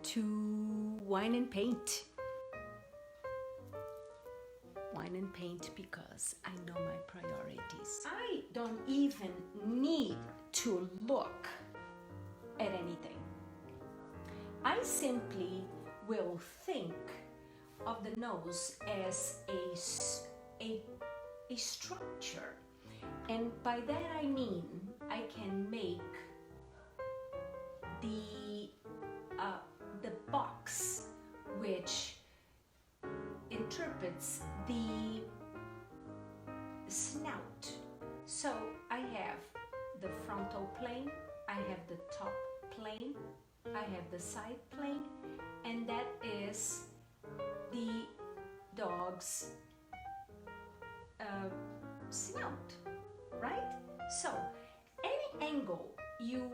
to wine and paint. Wine and paint because I know my priorities. I don't even need to look at anything. I simply will think of the nose as a structure. And by that I mean I can make the box which interprets the snout. So I have the frontal plane, I have the top plane, I have the side plane, and that is the dog's snout, right? So any angle you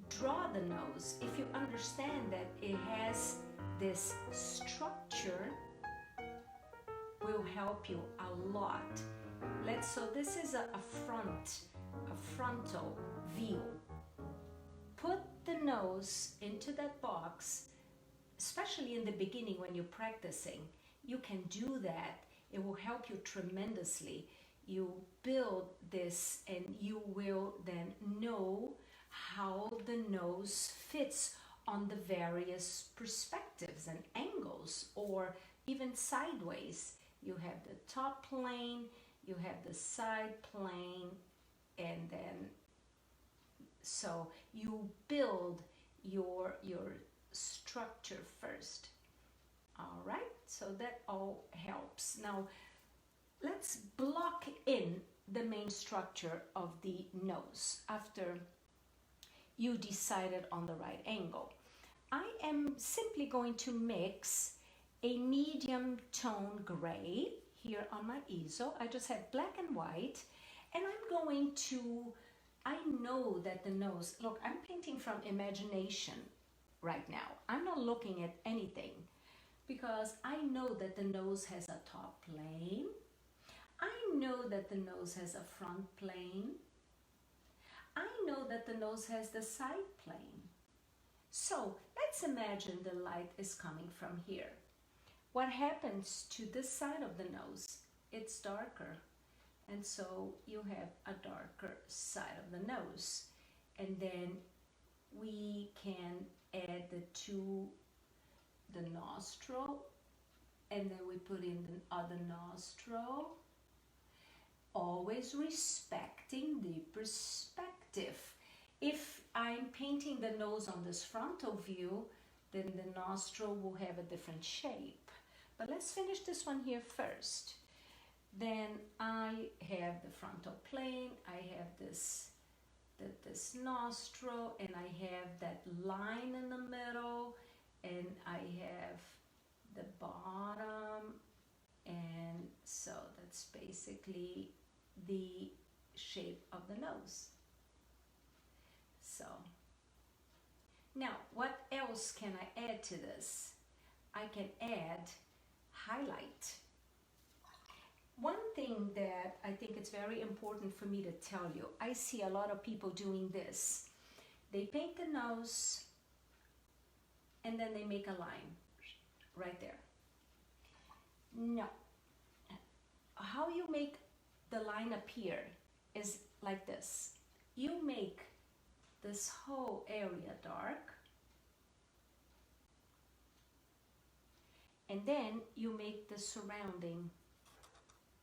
draw the nose, if you understand that it has this structure, will help you a lot. So this is a frontal view. Put the nose into that box, especially in the beginning when you're practicing. You can do that. It will help you tremendously. You build this and you will then know how the nose fits on the various perspectives and angles, or even sideways. You have the top plane, you have the side plane, and then so you build your structure first. All right, so that all helps. Now let's block in the main structure of the nose after you decided on the right angle. I am simply going to mix a medium tone gray here on my easel. I just have black and white, and I'm going to, I know that the nose, look, I'm painting from imagination right now. I'm not looking at anything because I know that the nose has a top plane. I know that the nose has a front plane. I know that the nose has the side plane. So let's imagine the light is coming from here. What happens to this side of the nose? It's darker. And so you have a darker side of the nose. And then we can add the nostril, and then we put in the other nostril, always respecting the perspective. If I'm painting the nose on this frontal view, then the nostril will have a different shape. But let's finish this one here first. Then I have the frontal plane, I have this nostril, and I have that line in the middle, and I have the bottom, and so that's basically the shape of the nose. So now what else can I add to this? I can add highlight. One thing that I think it's very important for me to tell you, I see a lot of people doing this. They paint the nose and then they make a line right there. No. How you make the line appear is like this. You make this whole area dark, and then you make the surrounding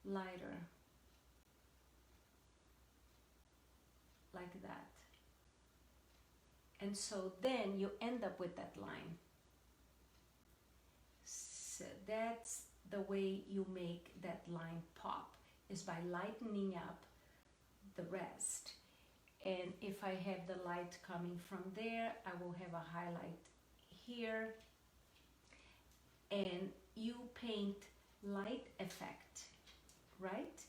lighter, like that. And so then you end up with that line. So that's the way you make that line pop, is by lightening up the rest. And if I have the light coming from there, I will have a highlight here. And you paint light effect, right?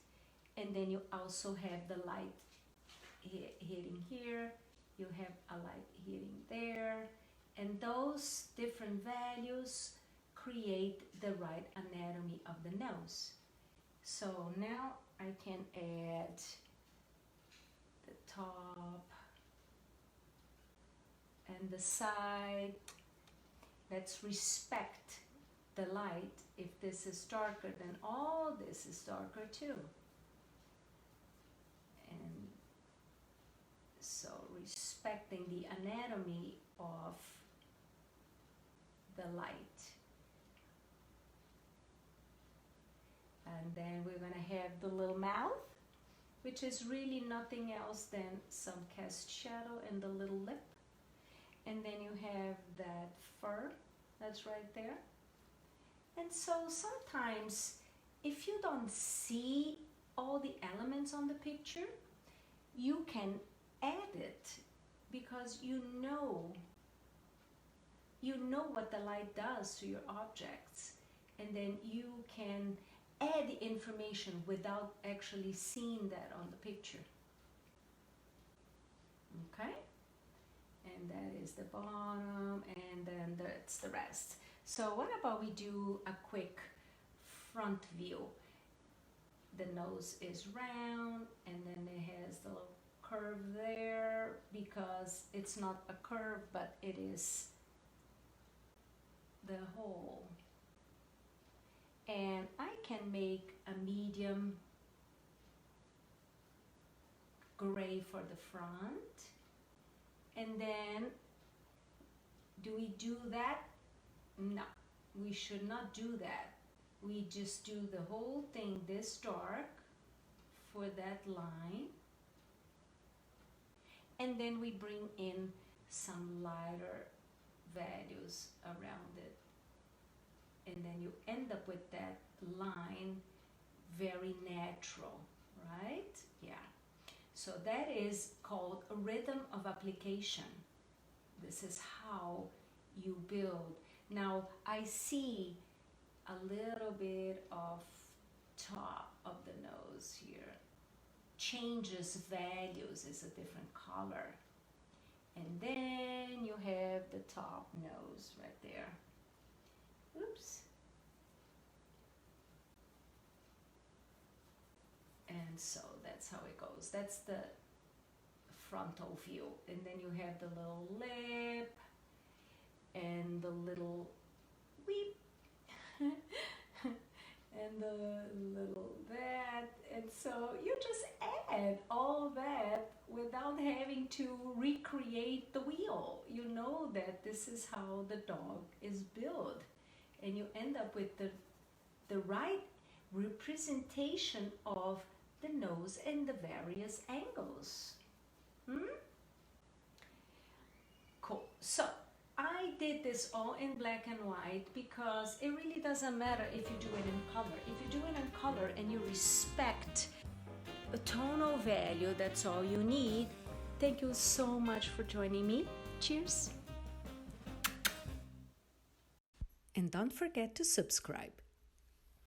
And then you also have the light hitting here, you have a light hitting there, and those different values create the right anatomy of the nose. So now I can add the top and the side Let's respect the light. If this is darker, then all this is darker too. And so respecting the anatomy of the light. And then we're going to have the little mouth, which is really nothing else than some cast shadow in the little lip. And then you have that fur that's right there. And so sometimes if you don't see all the elements on the picture, you can add it because you know what the light does to your objects, and then you can add the information without actually seeing that on the picture. Okay? And that is the bottom, and then that's the rest. So what about we do a quick front view? The nose is round, and then it has the little curve there because it's not a curve, but it is the hole. And I can make a medium gray for the front. And then, do we do that? No, we should not do that. We just do the whole thing this dark for that line. And then we bring in some lighter values around it. And then you end up with that line very natural, right? Yeah. So that is called a rhythm of application. This is how you build. Now I see a little bit of top of the nose here. Changes values is a different color. And then you have the top nose right there. Oops. And so that's how it goes. That's the frontal view. And then you have the little lip and the little weep and the little that. And so you just add all that without having to recreate the wheel. You know that this is how the dog is built. And you end up with the right representation of the nose and the various angles. Cool. So I did this all in black and white because it really doesn't matter if you do it in color. If you do it in color and you respect the tonal value, that's all you need. Thank you so much for joining me. Cheers. And don't forget to subscribe.